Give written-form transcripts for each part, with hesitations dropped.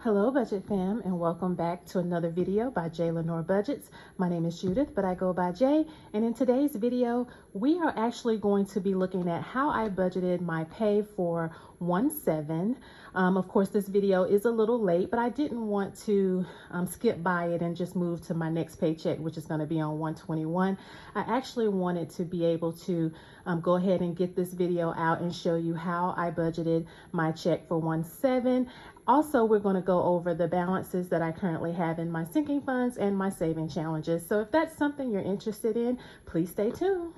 Hello Budget Fam, and welcome back to another video by J Lenore Budgets. My name is Judith, but I go by J, and in today's video we are actually going to be looking at how I budgeted my pay for 1/7. Of course this video is a little late, but I didn't want to skip by it and just move to my next paycheck, which is going to be on 1/21. I actually wanted to be able to go ahead and get this video out and show you how I budgeted my check for 1/7. Also, we're going to go over the balances that I currently have in my sinking funds and my saving challenges. So if that's something you're interested in, please stay tuned.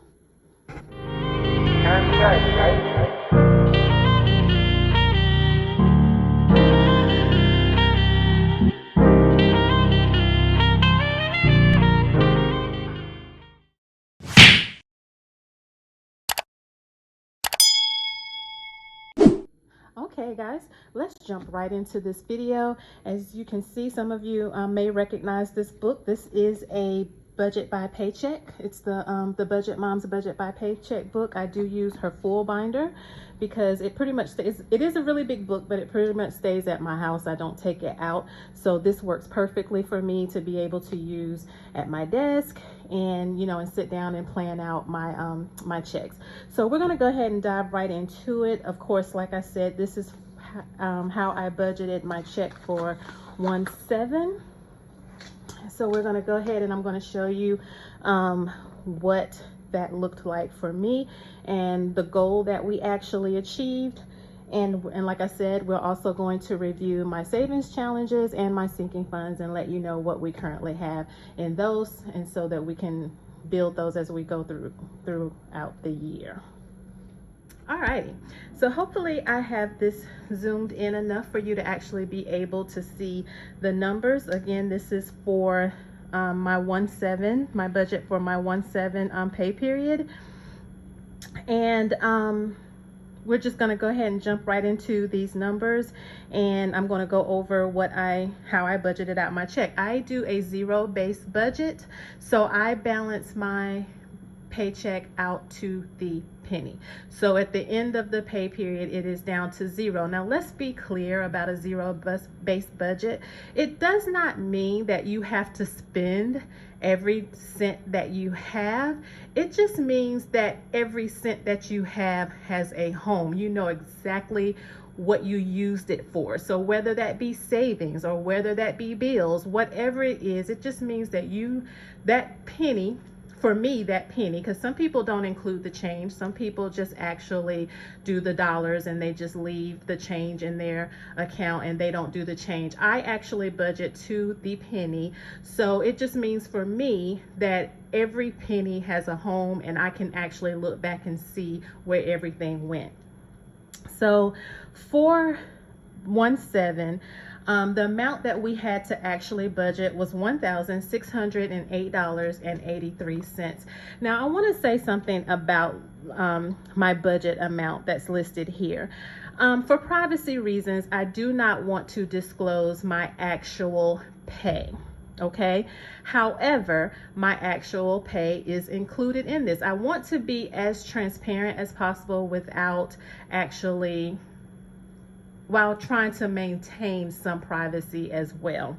Okay guys, let's jump right into this video. As you can see, some of you may recognize this book. This is a budget by paycheck. It's the Budget Mom's Budget by Paycheck book. I do use her full binder because it pretty much stays, it is a really big book, but it pretty much stays at my house. I don't take it out. So this works perfectly for me to be able to use at my desk and, you know, and sit down and plan out my my checks. So we're going to go ahead and dive right into it. Of course, like I said, this is how I budgeted my check for 1/7. So we're going to go ahead and I'm going to show you what that looked like for me and the goal that we actually achieved. And like I said, we're also going to review my savings challenges and my sinking funds and let you know what we currently have in those, and so that we can build those as we go throughout the year. Alrighty, so hopefully I have this zoomed in enough for you to actually be able to see the numbers. Again, this is for my 1/7, my budget for my 1/7 pay period. And we're just going to go ahead and jump right into these numbers, and I'm going to go over how I budgeted out my check. I do a zero-based budget, so I balance my paycheck out to the penny. So at the end of the pay period, it is down to zero. Now let's be clear about a zero-based budget. It does not mean that you have to spend every cent that you have. It just means that every cent that you have has a home. You know exactly what you used it for. So whether that be savings or whether that be bills, whatever it is, it just means that that penny, for me, that penny, because some people don't include the change. Some people just actually do the dollars and they just leave the change in their account and they don't do the change. I actually budget to the penny. So it just means for me that every penny has a home and I can actually look back and see where everything went. So for 1/7, the amount that we had to actually budget was $1,608.83. Now, I want to say something about my budget amount that's listed here. For privacy reasons, I do not want to disclose my actual pay. Okay. However, my actual pay is included in this. I want to be as transparent as possible while trying to maintain some privacy as well.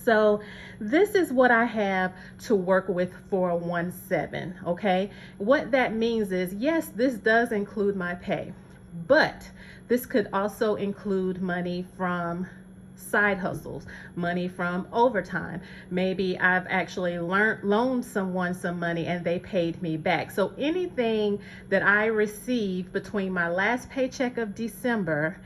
So this is what I have to work with for 1/7. Okay. What that means is, yes, this does include my pay, but this could also include money from side hustles, money from overtime. Maybe I've actually loaned someone some money and they paid me back. So anything that I received between my last paycheck of December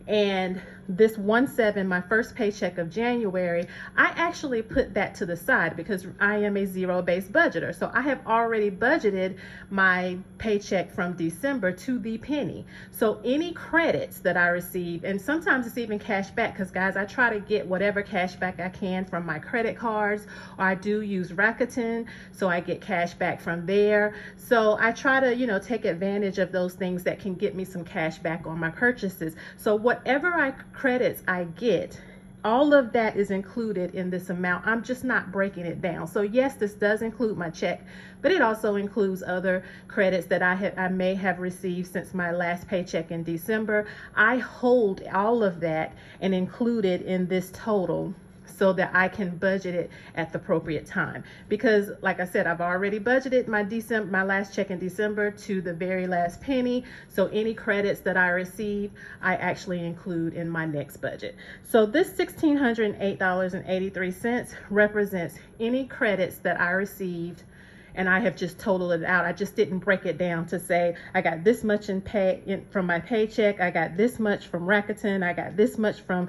and this 1/7, my first paycheck of January, I actually put that to the side because I am a zero-based budgeter. So I have already budgeted my paycheck from December to the penny. So any credits that I receive, and sometimes it's even cash back, because guys, I try to get whatever cash back I can from my credit cards, or I do use Rakuten, so I get cash back from there. So I try to, you know, take advantage of those things that can get me some cash back on my purchases. So whatever credits I get all of that is included in this amount. I'm just not breaking it down. So yes, this does include my check, but it also includes other credits that I may have received since my last paycheck in December. I hold all of that and include it in this total so that I can budget it at the appropriate time. Because like I said, I've already budgeted my last check in December to the very last penny. So any credits that I receive, I actually include in my next budget. So this $1,608.83 represents any credits that I received, and I have just totaled it out. I just didn't break it down to say I got this much from my paycheck, I got this much from Rakuten, I got this much from,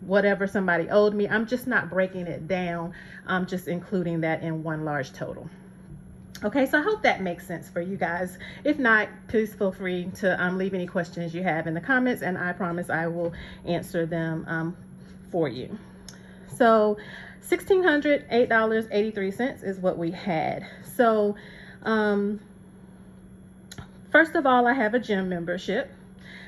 whatever somebody owed me. I'm just not breaking it down. I'm just including that in one large total. Okay, so I hope that makes sense for you guys. If not, please feel free to leave any questions you have in the comments, and I promise I will answer them for you. So $1,608.83 is what we had. So first of all, I have a gym membership.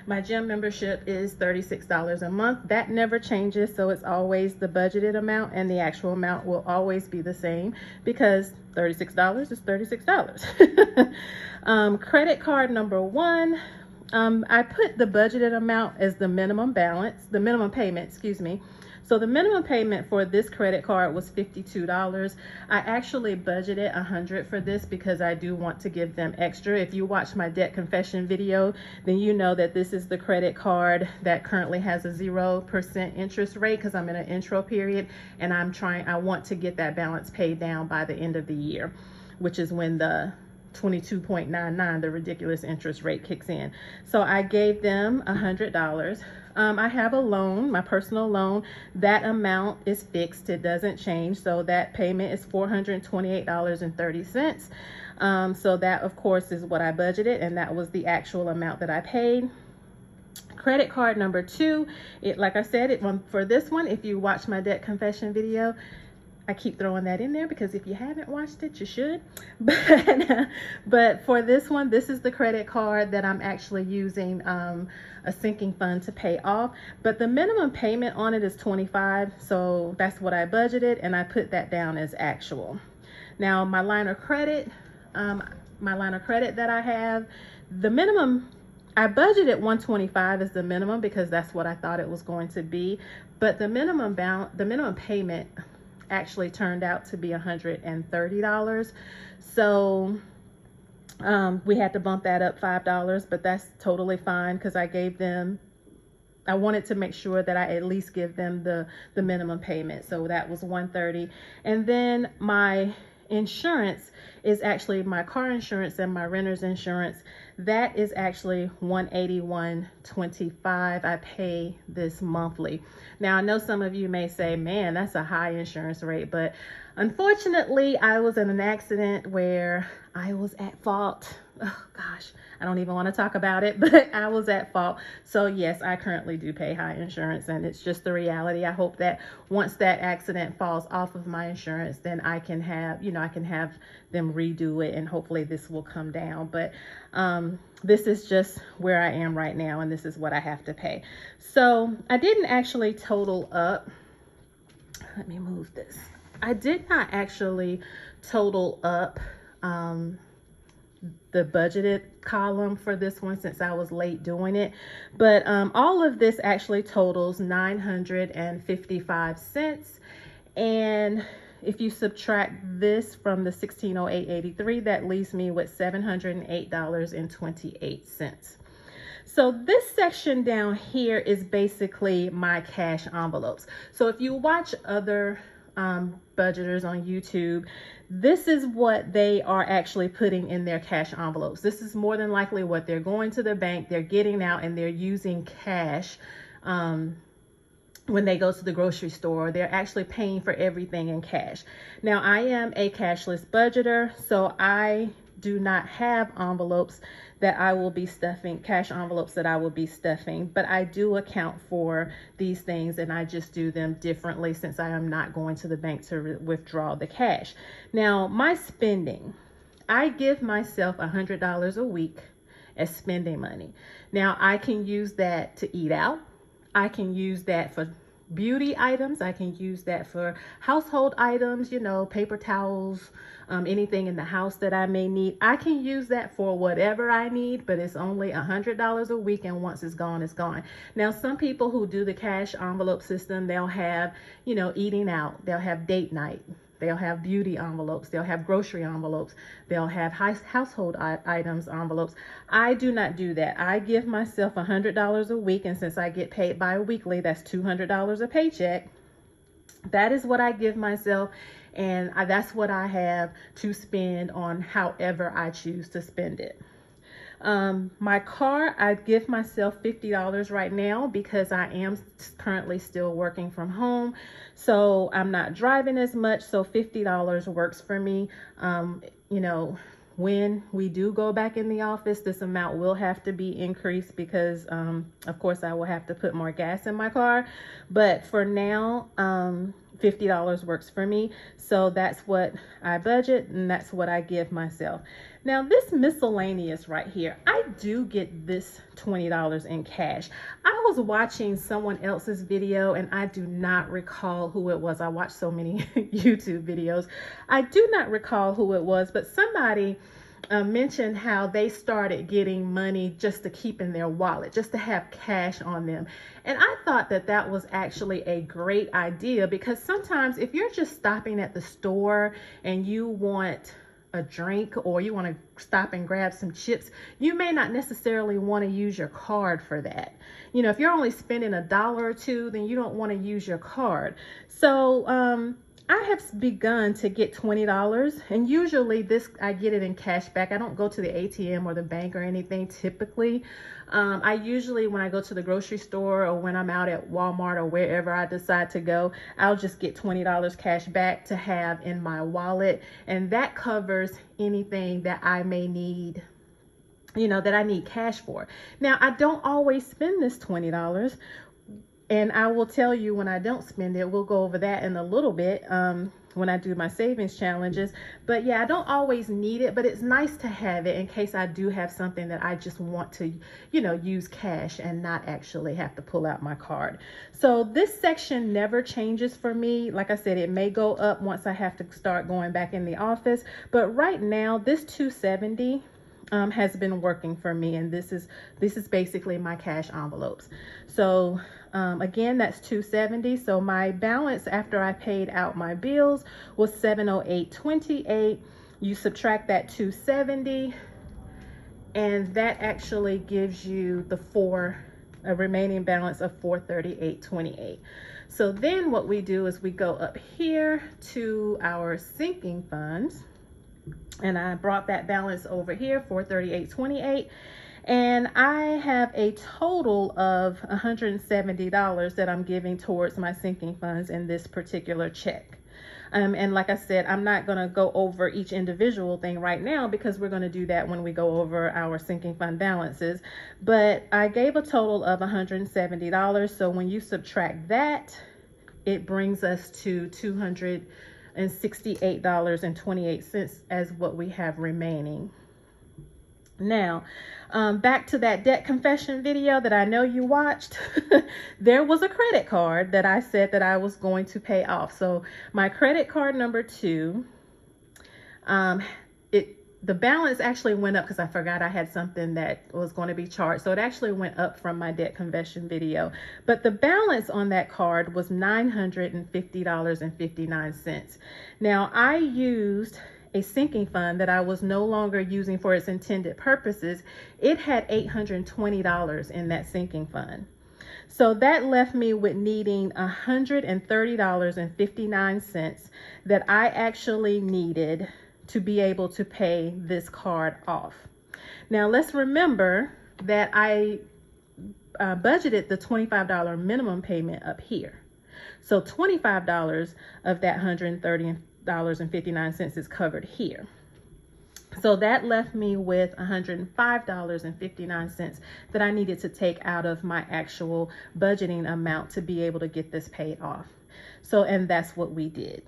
My gym membership is $36 a month. That never changes, so it's always the budgeted amount, and the actual amount will always be the same because $36 is $36. Credit card number one, I put the budgeted amount as the minimum payment, excuse me. So the minimum payment for this credit card was $52. I actually budgeted $100 for this because I do want to give them extra. If you watch my debt confession video, then you know that this is the credit card that currently has a 0% interest rate because I'm in an intro period, and I want to get that balance paid down by the end of the year, which is when the 22.99, the ridiculous interest rate, kicks in. So I gave them $100. I have a loan, my personal loan. That amount is fixed. It doesn't change. So that payment is $428.30. So that, of course, is what I budgeted, and that was the actual amount that I paid. Credit card number two, like I said, for this one, if you watch my debt confession video, I keep throwing that in there because if you haven't watched it, you should. But for this one, this is the credit card that I'm actually using a sinking fund to pay off. But the minimum payment on it is $25. So that's what I budgeted, and I put that down as actual. Now, my line of credit that I have, the minimum, I budgeted $125 as the minimum because that's what I thought it was going to be. But the minimum payment actually turned out to be $130. So we had to bump that up $5, but that's totally fine because I wanted to make sure that I at least give them the minimum payment. So that was $130. And then my insurance is actually my car insurance and my renter's insurance. That is actually $181.25. I pay this monthly. Now, I know some of you may say, man, that's a high insurance rate, but unfortunately, I was in an accident where I was at fault. Oh gosh, I don't even want to talk about it, but I was at fault. So yes, I currently do pay high insurance, and it's just the reality. I hope that once that accident falls off of my insurance, then I can have them redo it, and hopefully this will come down. But this is just where I am right now, and this is what I have to pay. So I didn't actually total up. Let me move this. I did not actually total up the budgeted column for this one since I was late doing it, but all of this actually totals 955 cents. And if you subtract this from the 1608.83, that leaves me with $708.28. So this section down here is basically my cash envelopes. So if you watch other budgeters on YouTube, this is what they are actually putting in their cash envelopes. This is more than likely what they're going to the bank, they're getting out, and they're using cash when they go to the grocery store. They're actually paying for everything in cash. Now, I am a cashless budgeter, so I do not have envelopes that I will be stuffing, cash envelopes that I will be stuffing, but I do account for these things, and I just do them differently since I am not going to the bank to withdraw the cash. Now, my spending, I give myself $100 a week as spending money. Now, I can use that to eat out. I can use that for beauty items. I can use that for household items, you know, paper towels, anything in the house that I may need. I can use that for whatever I need, but it's only $100 a week, and once it's gone, it's gone. Now, some people who do the cash envelope system, they'll have, you know, eating out, they'll have date night, they'll have beauty envelopes, they'll have grocery envelopes, they'll have household items envelopes. I do not do that. I give myself $100 a week, and since I get paid bi-weekly, that's $200 a paycheck. That is what I give myself, and that's what I have to spend on however I choose to spend it. My car, I give myself $50 right now because I am currently still working from home. So I'm not driving as much. So $50 works for me. You know, when we do go back in the office, this amount will have to be increased because, of course, I will have to put more gas in my car. But for now, $50 works for me. So that's what I budget, and that's what I give myself. Now, this miscellaneous right here, I do get this $20 in cash. I was watching someone else's video, and I do not recall who it was. I watch so many YouTube videos. I do not recall who it was, but somebody mentioned how they started getting money just to keep in their wallet, just to have cash on them. And I thought that that was actually a great idea, because sometimes if you're just stopping at the store and you want a drink or you want to stop and grab some chips, you may not necessarily want to use your card for that. You know, if you're only spending $1 or $2, then you don't want to use your card. So I have begun to get $20, and usually this, I get it in cash back. I don't go to the ATM or the bank or anything typically. I usually, when I go to the grocery store or when I'm out at Walmart or wherever I decide to go, I'll just get $20 cash back to have in my wallet. And that covers anything that I may need, you know, that I need cash for. Now, I don't always spend this $20. And I will tell you when I don't spend it. We'll go over that in a little bit when I do my savings challenges. But yeah, I don't always need it, but it's nice to have it in case I do have something that I just want to, you know, use cash and not actually have to pull out my card. So this section never changes for me. Like I said, it may go up once I have to start going back in the office. But right now, this $270 has been working for me, and this is basically my cash envelopes. So again, that's $270. So my balance after I paid out my bills was $708.28. You subtract that $270, and that actually gives you a remaining balance of $438.28. So then what we do is we go up here to our sinking funds. And I brought that balance over here, $438.28. And I have a total of $170 that I'm giving towards my sinking funds in this particular check. And like I said, I'm not going to go over each individual thing right now because we're going to do that when we go over our sinking fund balances. But I gave a total of $170. So when you subtract that, it brings us to $268.28 as what we have remaining. Now, back to that debt confession video that I know you watched. There was a credit card that I said that I was going to pay off. So my credit card number 2, the balance actually went up because I forgot I had something that was going to be charged. So it actually went up from my debt confession video. But the balance on that card was $950.59. Now, I used a sinking fund that I was no longer using for its intended purposes. It had $820 in that sinking fund. So that left me with needing $130.59 that I actually needed to be able to pay this card off. Now let's remember that I budgeted the $25 minimum payment up here. So $25 of that $130.59 is covered here. So that left me with $105.59 that I needed to take out of my actual budgeting amount to be able to get this paid off. So, and that's what we did.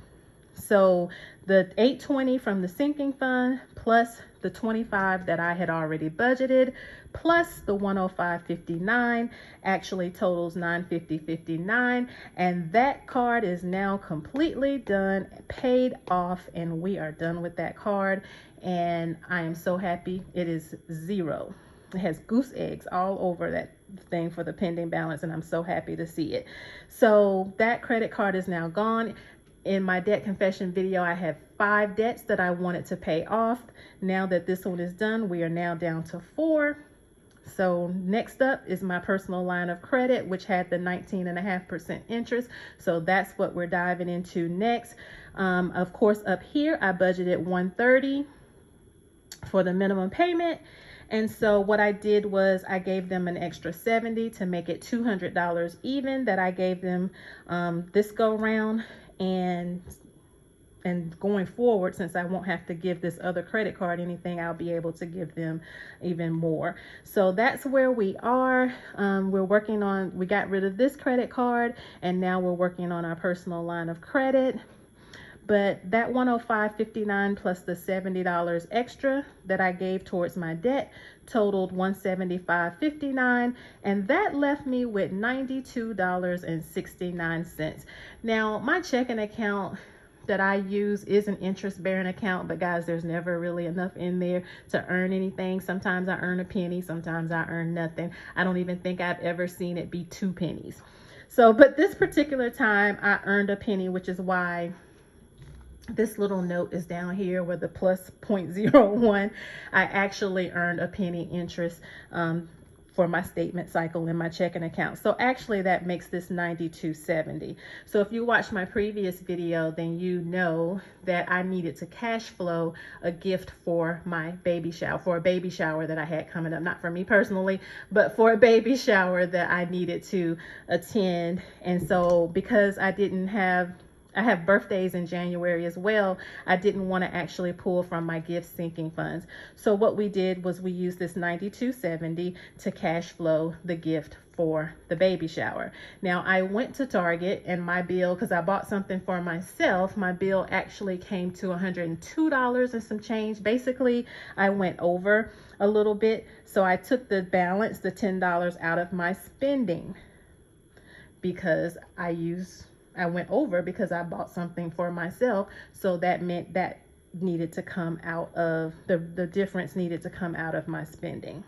So the $820 from the sinking fund plus the $25 that I had already budgeted plus the $105.59 actually totals $950.59, and that card is now completely done, paid off, and we are done with that card. And I am so happy. It is zero. It has goose eggs all over that thing for the pending balance, and I'm so happy to see it. So that credit card is now gone. In my debt confession video, I have 5 debts that I wanted to pay off. Now that this one is done, we are now down to 4. So next up is my personal line of credit, which had the 19.5% interest. So that's what we're diving into next. Of course, up here, I budgeted $130 for the minimum payment. And so what I did was I gave them an extra $70 to make it $200 even that I gave them this go round. And going forward, since I won't have to give this other credit card anything, I'll be able to give them even more. So that's where we are. We're working on, we got rid of this credit card, and now we're working on our personal line of credit. But that $105.59 plus the $70 extra that I gave towards my debt totaled $175.59, and that left me with $92.69. Now, my checking account that I use is an interest-bearing account, but guys, there's never really enough in there to earn anything. Sometimes I earn a penny, sometimes I earn nothing. I don't even think I've ever seen it be 2 pennies. So, but this particular time I earned a penny, which is why this little note is down here where the plus 0.01. I actually earned a penny interest for my statement cycle in my checking account. So actually that makes this $92.70. So if you watched my previous video, then you know that I needed to cash flow a gift for my baby shower, for a baby shower that I had coming up, not for me personally, but for a baby shower that I needed to attend. And so because I have birthdays in January as well, I didn't want to actually pull from my gift sinking funds. So what we did was we used this $92.70 to cash flow the gift for the baby shower. Now I went to Target, and my bill, because I bought something for myself, my bill actually came to $102 and some change. Basically, I went over a little bit. So I took the balance, the $10 out of my spending, because I went over because I bought something for myself. So that meant that needed to come out of, the difference needed to come out of my spending.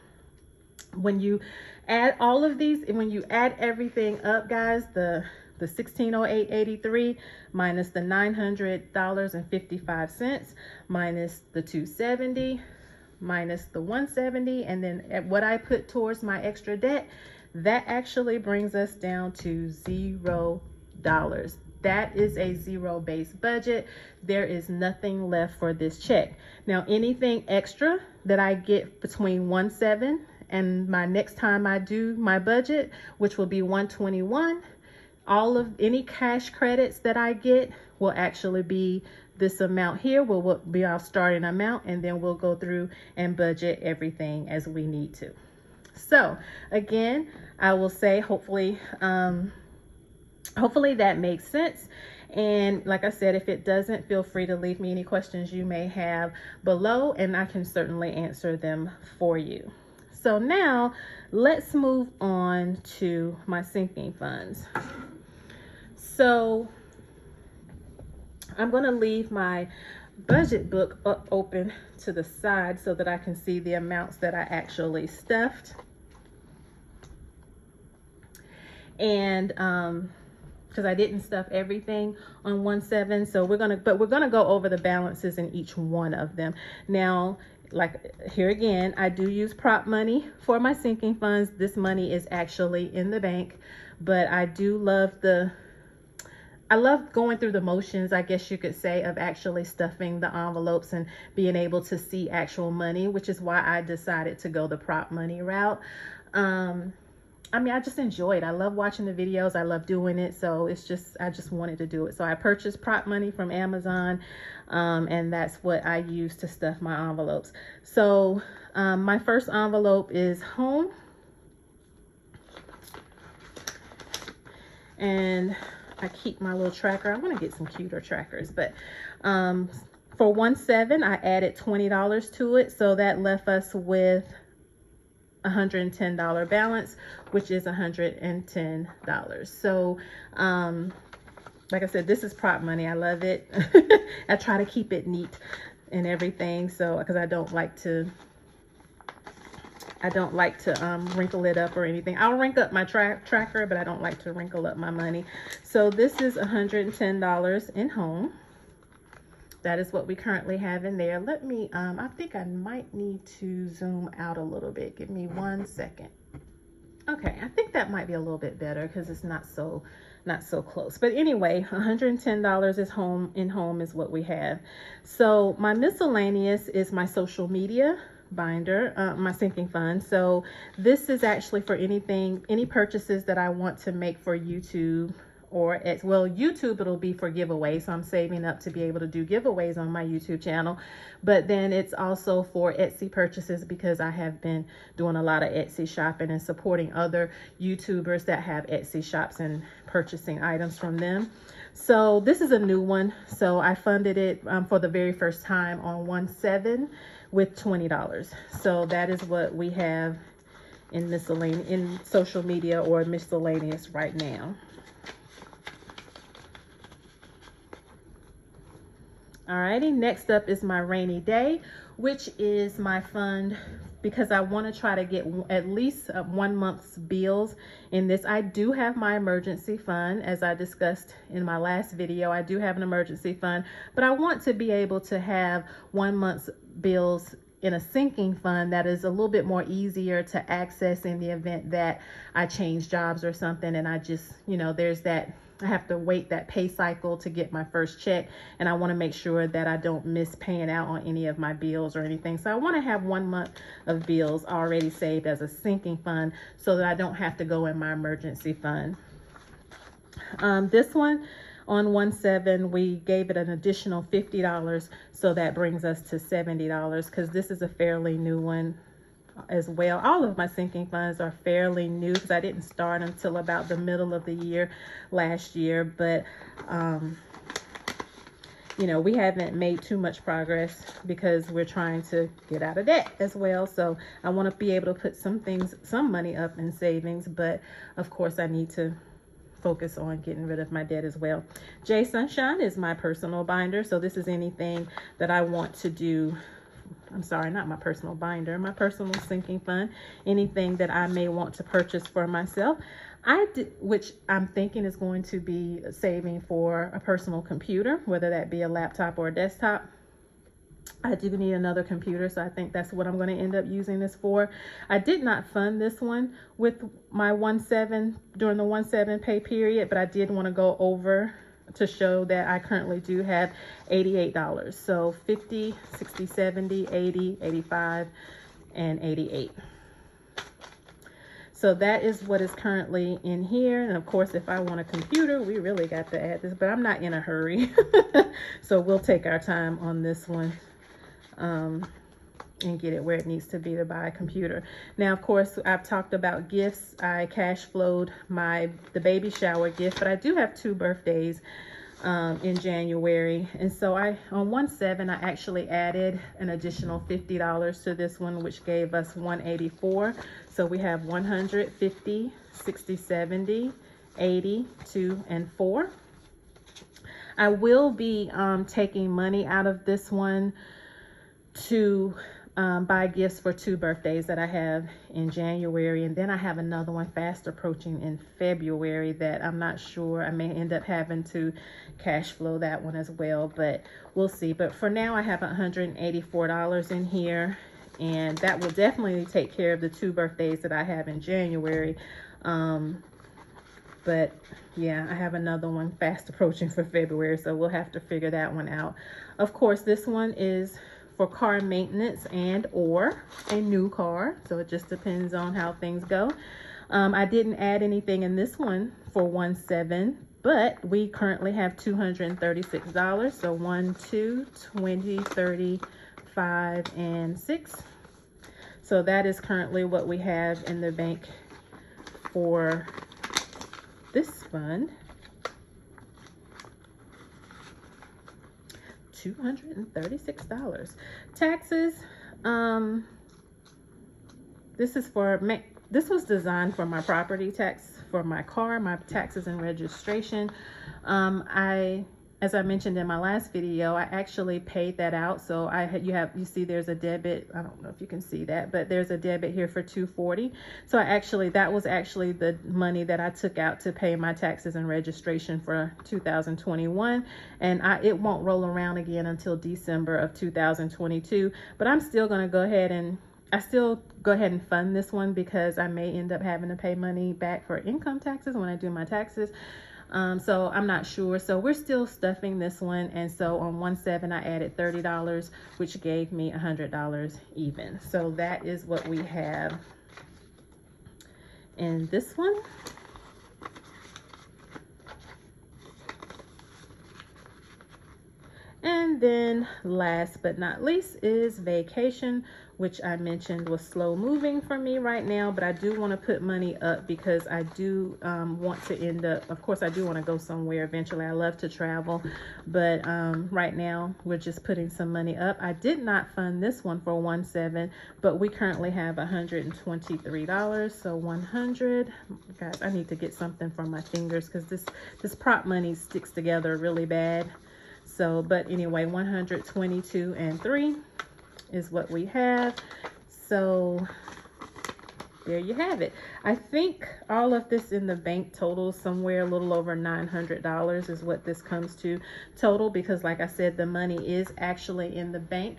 When you add all of these, and when you add everything up, guys, the $1,608.83 minus the $900.55 minus the $270 minus the $170, and then what I put towards my extra debt, that actually brings us down to $0. That is a zero-based budget. There is nothing left for this check. Now, anything extra that I get between 1/7 and my next time I do my budget, which will be 1/21, all of any cash credits that I get will actually be this amount here, will be our starting amount, and then we'll go through and budget everything as we need to. So again, I will say hopefully that makes sense. And like I said, if it doesn't, feel free to leave me any questions you may have below, and I can certainly answer them for you. So now let's move on to my sinking funds. So I'm going to leave my budget book open to the side so that I can see the amounts that I actually stuffed. And because I didn't stuff everything on 1/7, so we're gonna go over the balances in each one of them. Now, like here again, I do use prop money for my sinking funds. This money is actually in the bank, but I do love I love going through the motions, I guess you could say, of actually stuffing the envelopes and being able to see actual money, which is why I decided to go the prop money route. I mean, I just enjoy it. I love watching the videos. I love doing it. So it's just, I just wanted to do it. So I purchased prop money from Amazon, and that's what I use to stuff my envelopes. So my first envelope is home. And I keep my little tracker. I want to get some cuter trackers, but for 1/7, I added $20 to it. So that left us with $110 balance, which is $110. So, like I said, this is prop money. I love it. I try to keep it neat and everything. So, because I don't like to wrinkle it up or anything. I'll wrinkle up my tracker, but I don't like to wrinkle up my money. So this is $110 in home. That is what we currently have in there. Let me, I think I might need to zoom out a little bit. Give me 1 second. Okay, I think that might be a little bit better because it's not so close. But anyway, $110 is in home is what we have. So my miscellaneous is my social media binder, my sinking fund. So this is actually for any purchases that I want to make for YouTube, or YouTube, it'll be for giveaways. So I'm saving up to be able to do giveaways on my YouTube channel. But then it's also for Etsy purchases because I have been doing a lot of Etsy shopping and supporting other YouTubers that have Etsy shops and purchasing items from them. So this is a new one. So I funded it for the very first time on 1/7 with $20. So that is what we have in miscellaneous, in social media or miscellaneous right now. Alrighty, next up is my rainy day, which is my fund because I want to try to get at least 1 month's bills in this. I do have my emergency fund, as I discussed in my last video. I do have an emergency fund, but I want to be able to have 1 month's bills in a sinking fund that is a little bit more easier to access in the event that I change jobs or something, and I just, there's that, I have to wait that pay cycle to get my first check, and I want to make sure that I don't miss paying out on any of my bills or anything. So I want to have 1 month of bills already saved as a sinking fund so that I don't have to go in my emergency fund. This one on 1/7, we gave it an additional $50, so that brings us to $70 because this is a fairly new one as well. All of my sinking funds are fairly new because I didn't start until about the middle of the year last year, but we haven't made too much progress because we're trying to get out of debt as well. So I want to be able to put some money up in savings, but of course I need to focus on getting rid of my debt as well. J Sunshine is my personal binder. So this is anything that I want to do. I'm sorry, not my personal binder, my personal sinking fund. Anything that I may want to purchase for myself. Which I'm thinking is going to be saving for a personal computer, whether that be a laptop or a desktop. I do need another computer, so I think that's what I'm going to end up using this for. I did not fund this one with my 1/7 during the 1/7 pay period, but I did want to go over to show that I currently do have $88. So 50, 60, 70, 80, 85, and 88. So that is what is currently in here. And of course, if I want a computer, we really got to add this, but I'm not in a hurry. So we'll take our time on this one. And get it where it needs to be to buy a computer. Now, of course, I've talked about gifts. I cash flowed the baby shower gift, but I do have 2 birthdays in January. And so on 1/7, I actually added an additional $50 to this one, which gave us $184. So we have 100, 50, 60, 70, 80, 2, and 4. I will be taking money out of this one to buy gifts for 2 birthdays that I have in January, and then I have another one fast approaching in February that I'm not sure. I may end up having to cash flow that one as well, but we'll see. But for now, I have $184 in here, and that will definitely take care of the 2 birthdays that I have in January. But yeah, I have another one fast approaching for February, so we'll have to figure that one out. Of course, this one is for car maintenance or a new car, so it just depends on how things go. I didn't add anything in this one for 1/7, but we currently have $236. So 1, 2, 20, 30, 5, and 6. So that is currently what we have in the bank for this fund. $236. Taxes, this was designed for my property tax for my car, my taxes and registration. As I mentioned in my last video, I actually paid that out. So you see there's a debit. I don't know if you can see that, but there's a debit here for $240. So that was actually the money that I took out to pay my taxes and registration for 2021. And it won't roll around again until December of 2022. But I'm still going to go ahead and fund this one because I may end up having to pay money back for income taxes when I do my taxes. So I'm not sure. So we're still stuffing this one. And so on 1/7, I added $30, which gave me $100 even. So that is what we have in this one. And then last but not least is vacation, which I mentioned was slow moving for me right now, but I do want to put money up because I do want to end up, of course I do want to go somewhere eventually. I love to travel, but right now we're just putting some money up. I did not fund this one for 1/7, but we currently have $123. So 100, guys, I need to get something from my fingers because this prop money sticks together really bad. So, but anyway, 122 and 3 is what we have. So there you have it. I think all of this in the bank totals somewhere a little over $900 is what this comes to total, because like I said, the money is actually in the bank.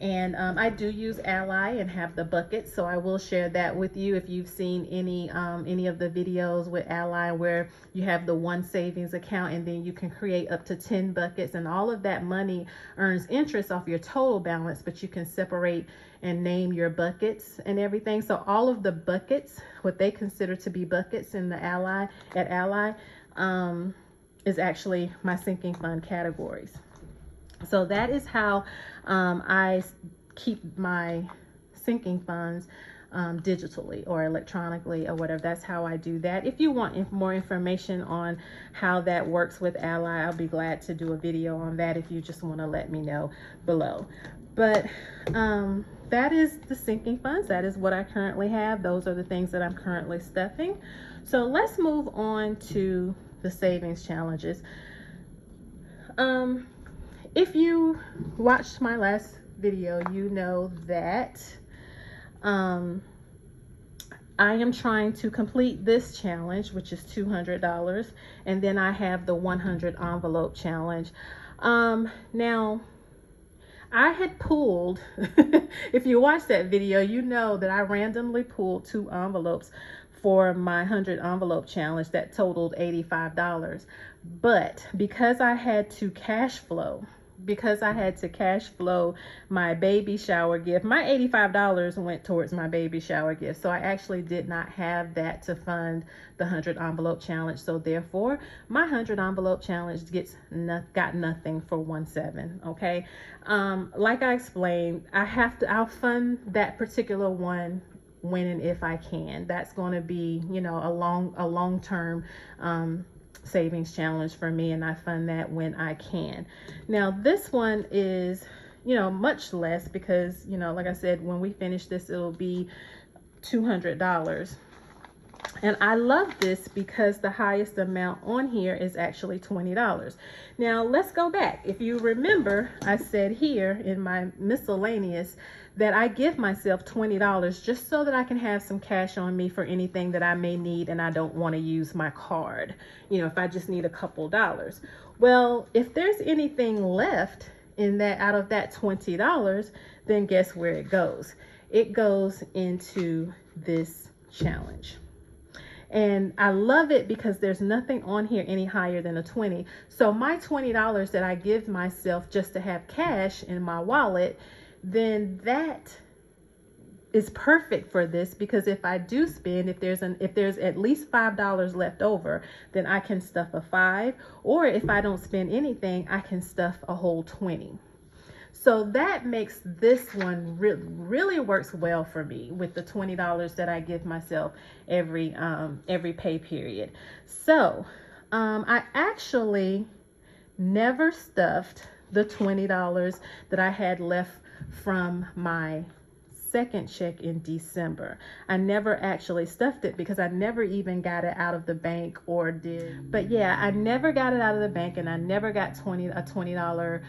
And I do use Ally and have the bucket, so I will share that with you. If you've seen any of the videos with Ally where you have the one savings account and then you can create up to 10 buckets, and all of that money earns interest off your total balance, but you can separate and name your buckets and everything. So all of the buckets, what they consider to be buckets in the Ally is actually my sinking fund categories. So that is how I keep my sinking funds digitally or electronically or whatever. That's how I do that. If you want more information on how that works with Ally, I'll be glad to do a video on that if you just want to let me know below. But that is the sinking funds. That is what I currently have. Those are the things that I'm currently stuffing. So let's move on to the savings challenges. If you watched my last video, you know that I am trying to complete this challenge, which is $200, and then I have the 100 envelope challenge. Now, I had pulled, if you watched that video, you know that I randomly pulled 2 envelopes for my 100 envelope challenge that totaled $85. But because I had to cash flow my baby shower gift, my $85 went towards my baby shower gift. So I actually did not have that to fund the 100 envelope challenge. So therefore, my 100 envelope challenge got nothing for 1/7. Okay. Like I explained, I'll fund that particular one when and if I can. That's going to be, you know, a long-term savings challenge for me, and I fund that when I can. Now this one is, you know, much less because, you know, like I said, when we finish this, it'll be $200. And I love this because the highest amount on here is actually $20. Now let's go back. If you remember, I said here in my miscellaneous that I give myself $20 just so that I can have some cash on me for anything that I may need and I don't want to use my card. You know, if I just need a couple dollars. Well, if there's anything left in that out of that $20, then guess where it goes? It goes into this challenge. And I love it because there's nothing on here any higher than a 20. So my $20 that I give myself just to have cash in my wallet, then that is perfect for this, because if I do spend, if there's at least $5 left over, then I can stuff a 5, or if I don't spend anything, I can stuff a whole 20. So that makes this one really works well for me with the $20 that I give myself every pay period. So I actually never stuffed the $20 that I had left from my second check in December. I never actually stuffed it because I never even got it out of the bank or did. But yeah, I never got it out of the bank, and I never got a $20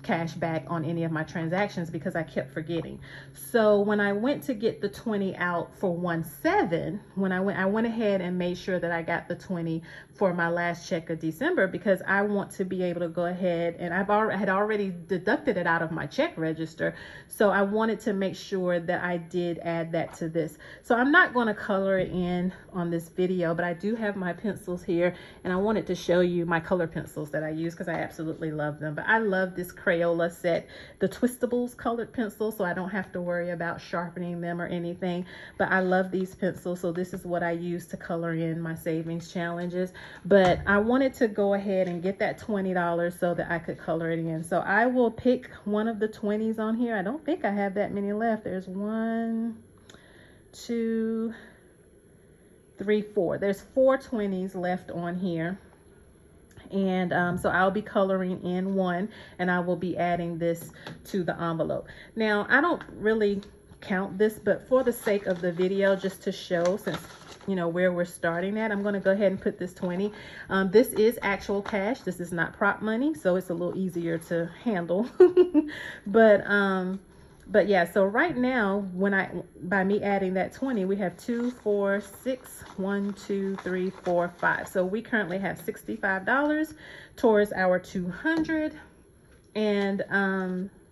cash back on any of my transactions because I kept forgetting. So when I went to get the 20 out for 1/7, I went ahead and made sure that I got the 20 for my last check of December, because I want to be able to go ahead, and had already deducted it out of my check register. So I wanted to make sure that I did add that to this. So I'm not going to color it in on this video, but I do have my pencils here, and I wanted to show you my color pencils that I use because I absolutely love them. But I love this Crayola set, the Twistables colored pencil, so I don't have to worry about sharpening them or anything. But I love these pencils, so this is what I use to color in my savings challenges. But I wanted to go ahead and get that $20 so that I could color it in. So I will pick one of the 20s on here. I don't think I have that many left. There's 1, 2, 3, 4. There's 4 20s left on here. And so I'll be coloring in one, and I will be adding this to the envelope. Now, I don't really count this, but for the sake of the video, just to show, since you know where we're starting at, I'm going to go ahead and put this 20. This is actual cash. This is not prop money, so it's a little easier to handle. But yeah, so right now, by me adding that 20, we have 2, 4, 6, 1, 2, 3, 4, 5. So we currently have $65 towards our 200, and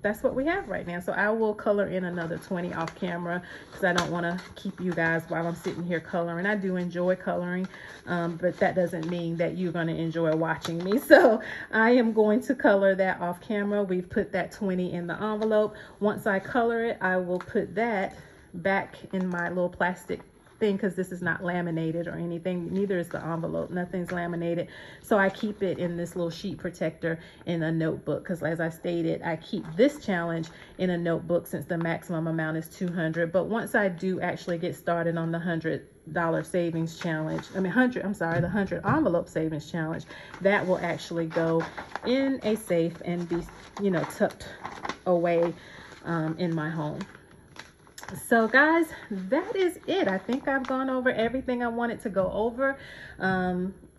that's what we have right now. So I will color in another 20 off camera because I don't want to keep you guys while I'm sitting here coloring. I do enjoy coloring, but that doesn't mean that you're going to enjoy watching me. So I am going to color that off camera. We've put that 20 in the envelope. Once I color it, I will put that back in my little plastic thing, because this is not laminated or anything. Neither is the envelope. Nothing's laminated. So I keep it in this little sheet protector in a notebook, because as I stated, I keep this challenge in a notebook since the maximum amount is 200. But once I do actually get started on the $100 savings challenge, the 100 envelope savings challenge, that will actually go in a safe and be, you know, tucked away in my home. So guys, that is it. I think I've gone over everything I wanted to go over.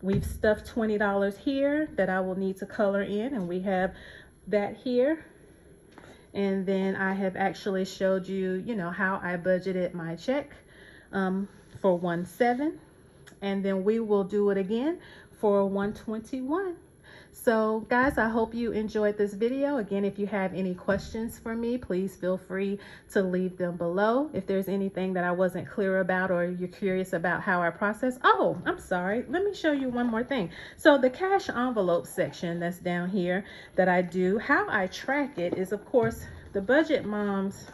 We've stuffed $20 here that I will need to color in, and we have that here. And then I have actually showed you, you know, how I budgeted my check for 1/7, and then we will do it again for 1/21. So guys, I hope you enjoyed this video. Again, if you have any questions for me, please feel free to leave them below. If there's anything that I wasn't clear about, or you're curious about how I process, oh, I'm sorry, let me show you one more thing. So the cash envelope section that's down here that I do, how I track it is, of course, the Budget Moms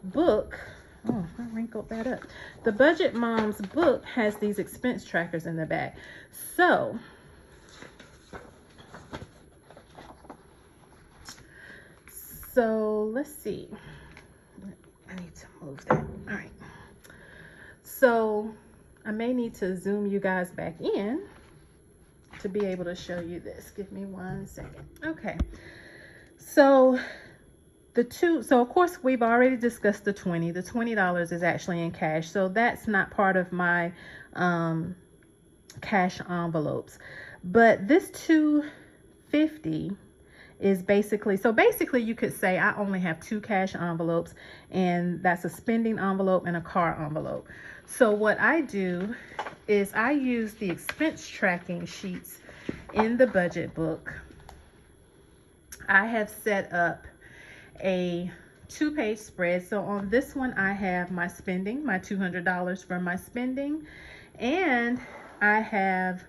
book. Oh, I wrinkled that up. The Budget Moms book has these expense trackers in the back. So let's see. I need to move that. All right. So I may need to zoom you guys back in to be able to show you this. Give me 1 second. Okay. So of course we've already discussed the 20. The $20 is actually in cash. So that's not part of my cash envelopes. But this $250 is basically you could say I only have 2 cash envelopes, and that's a spending envelope and a car envelope. So what I do is I use the expense tracking sheets in the budget book. I have set up a 2-page spread. So on this one, I have my spending, my $200 for my spending, and I have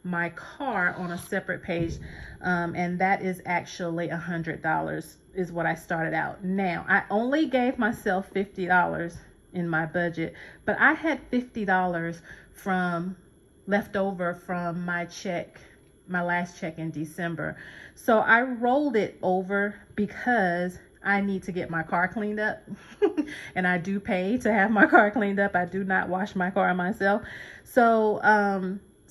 my car on a separate page, and that is actually $100 is what I started out. Now, I only gave myself $50 in my budget, but I had $50 from left over from my last check in December. So I rolled it over because I need to get my car cleaned up and I do pay to have my car cleaned up. I do not wash my car myself. So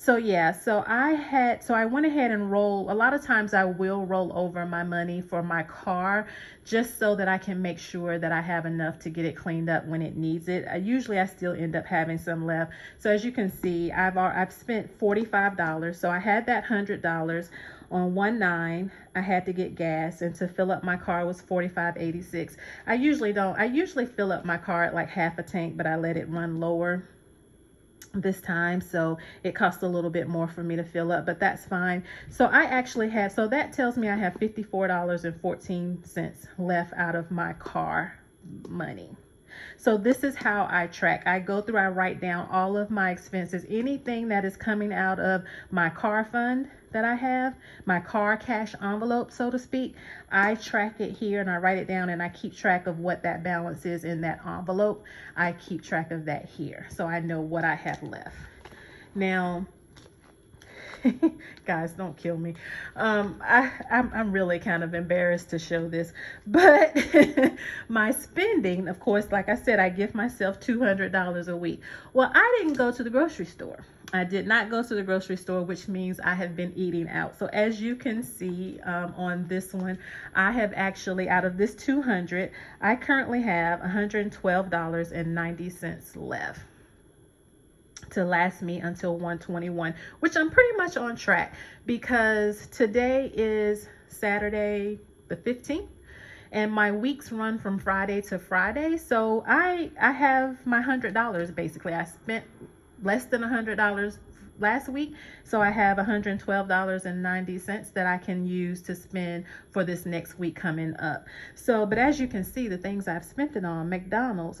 So yeah, so I went ahead and a lot of times I will roll over my money for my car just so that I can make sure that I have enough to get it cleaned up when it needs it. Usually I still end up having some left. So as you can see, I've spent $45. So I had that $100 on 1/9. I had to get gas, and to fill up my car was $45.86. I usually fill up my car at like half a tank, but I let it run lower this time, so it cost a little bit more for me to fill up, but that's fine. So that tells me I have $54.14 left out of my car money. So this is how I track. I write down all of my expenses, anything that is coming out of my car fund that I have, my car cash envelope, so to speak. I track it here and I write it down, and I keep track of what that balance is in that envelope. I keep track of that here, so I know what I have left. Now, guys, don't kill me. I'm really kind of embarrassed to show this, but my spending, of course, like I said, I give myself $200 a week. Well, I didn't go to the grocery store. I did not go to the grocery store, which means I have been eating out. So as you can see on this one, I have actually, out of this 200, I currently have $112.90 left to last me until 1/21, which I'm pretty much on track, because today is Saturday the 15th and my weeks run from Friday to Friday. So I have my $100 basically. I spent less than $100 last week, so I have $112.90 that I can use to spend for this next week coming up. So, but as you can see, the things I've spent it on: McDonald's,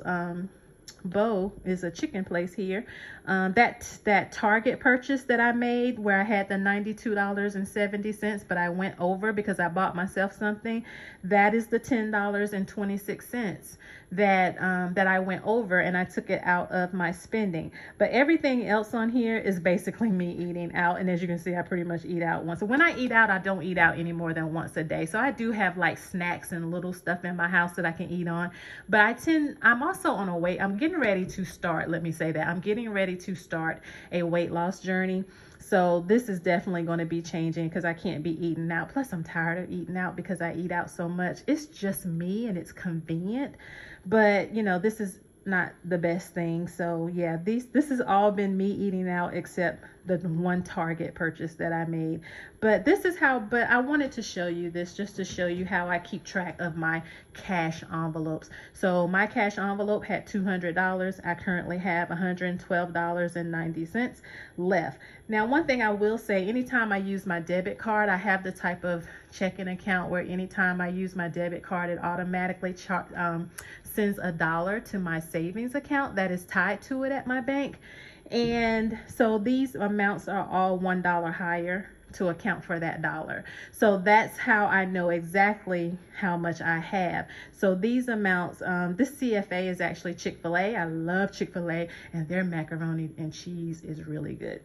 Bo is a chicken place here. That Target purchase that I made where I had the $92.70, but I went over because I bought myself something. That is the $10.26 that I went over, and I took it out of my spending. But everything else on here is basically me eating out. And as you can see, I pretty much eat out once. So when I eat out, I don't eat out any more than once a day. So I do have like snacks and little stuff in my house that I can eat on. But I'm also on a weight. I'm getting ready to start. Let me say that. I'm getting ready to start a weight loss journey. So this is definitely going to be changing because I can't be eating out. Plus, I'm tired of eating out because I eat out so much. It's just me and it's convenient. But, you know, this is not the best thing. So yeah, this has all been me eating out except the one Target purchase that I made. But I wanted to show you this just to show you how I keep track of my cash envelopes. So my cash envelope had $200. I currently have $112.90 left. Now, one thing I will say, anytime I use my debit card, I have the type of checking account where anytime I use my debit card, it automatically sends $1 to my savings account that is tied to it at my bank. And so these amounts are all $1 higher to account for that $1. So that's how I know exactly how much I have. So these amounts, this CFA is actually Chick-fil-A. I love Chick-fil-A, and their macaroni and cheese is really good.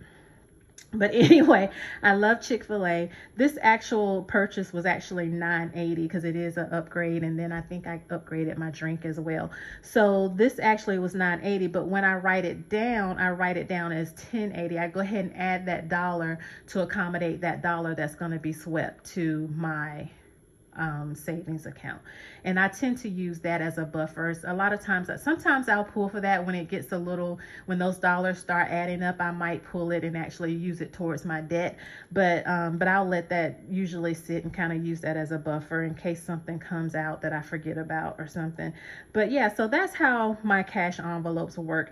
But anyway, I love Chick-fil-A. This actual purchase was actually $9.80 because it is an upgrade. And then I think I upgraded my drink as well. So this actually was $9.80. But when I write it down as $10.80. I go ahead and add that $1 to accommodate that $1 that's going to be swept to my savings account. And I tend to use that as a buffer. A lot of times, sometimes I'll pull for that when those dollars start adding up. I might pull it and actually use it towards my debt, but I'll let that usually sit and kind of use that as a buffer in case something comes out that I forget about or something. But yeah, so that's how my cash envelopes work.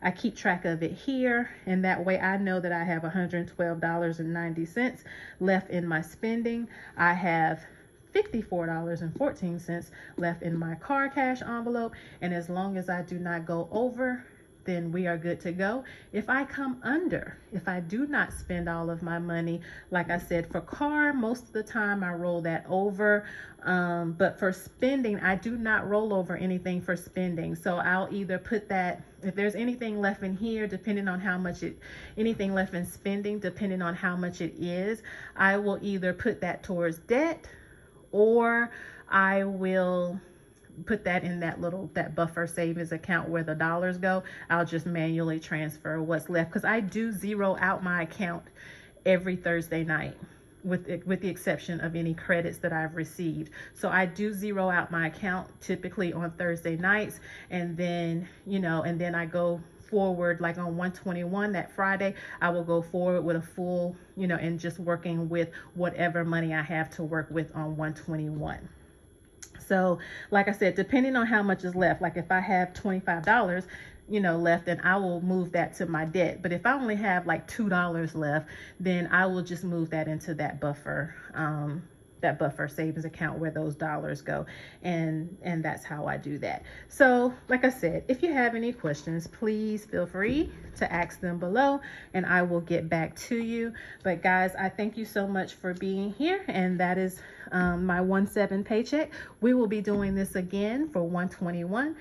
I keep track of it here, and that way I know that I have $112.90 left in my spending. I have $54.14 left in my car cash envelope, and as long as I do not go over, then we are good to go. If I come under, if I do not spend all of my money, like I said, for car, most of the time I roll that over. But for spending, I do not roll over anything for spending. So I'll either put that, if there's anything left in here, depending on how much anything left in spending, depending on how much it is, I will either put that towards debt, or I will put that in that buffer savings account where the dollars go. I'll just manually transfer what's left, because I do zero out my account every Thursday night, with the exception of any credits that I've received. So I do zero out my account typically on Thursday nights, and then, you know, and then I go forward, like on 121, that Friday, I will go forward with a full, you know, and just working with whatever money I have to work with on 121. So like I said, depending on how much is left, like if I have $25, you know, left, then I will move that to my debt. But if I only have like $2 left, then I will just move that into that buffer savings account where those dollars go. And that's how I do that. So like I said, if you have any questions, please feel free to ask them below and I will get back to you. But guys, I thank you so much for being here. And that is my 1/7 paycheck. We will be doing this again for 121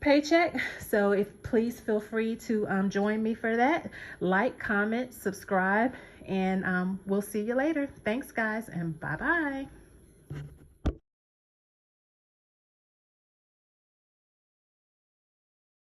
paycheck. So please feel free to join me for that. Like, comment, subscribe, and we'll see you later. Thanks guys, and bye bye.